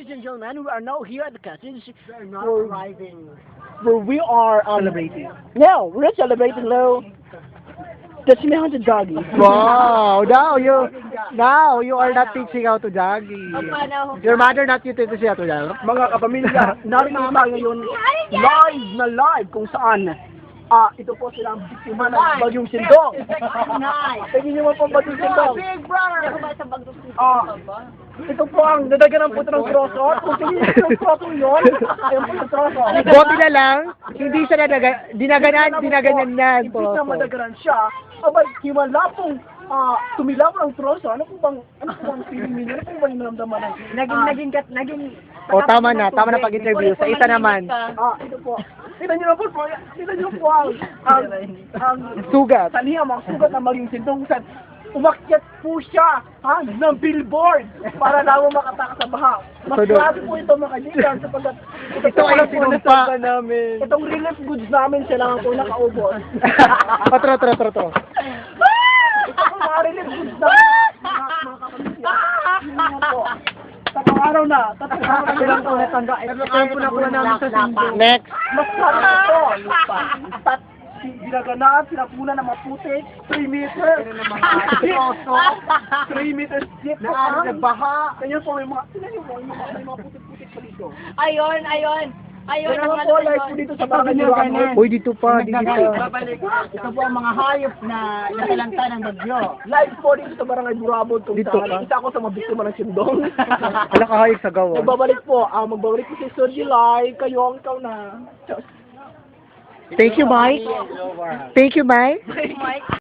ladies and gentlemen, we are now here at the cottage Not where, arriving. where we are Celebrating. No, we're not celebrating, no. That's me haunted doggy. Wow! Now you are not teaching how to doggy. Your mother not you teaching how to doggy. Mga kapamilya, narito tayo ngayon live kung saan ito po silang biktima ng Bagyong Sindong. Tingin niyo mo po Bagyong Sindong. Big brother! Ito po ang nadaganan po ito ng troso. Kung tingin niyo yung troso yun, ayun po yung troso. Buti na lang, hindi siya dinaganyan Imbis na madagaran siya, abay, himala pong tumilaw ng troso. Ano po bang feeling niyo? Ano po bang naramdaman ng O tama na pag-interview. Sa isa naman, ito po. Tignan niyo po ang sugat. saniya, mga sugat na maging sindong saan. Umakyat po siya ng billboard para lang makatakas sa baha. Mas grabe po ito mga kaibigan sapagkat Ito ay sinumpa namin. itong relief goods namin sila lang po nakaubos. Tro. Ito po mga relief goods namin mga kapamilya. Yun naman po. Tatlong araw na silang po natangga. Ito po nakuha namin sa sindong. Next. Mas sarap po. Ginaganaan, sinapunan ng mga putik, 3 meters. 3 meters deep. Baha. Ganyan po, may mga putik-putik pa dito. Ayun. Ganyan po, live po dito sa Barangay Duramo. Uy, dito pa. Ito po ang mga hayop na nakalanta ng bagyo. Live po dito sa Barangay Durabo. Kung Dito saan, ka? isa ako sa mga biktima ng sindong. Ala kahayag sa gawa. Magbabalik po si Sir July. Kayo ang ikaw na. Thank you, Mike. Thank you, Mike. Mike.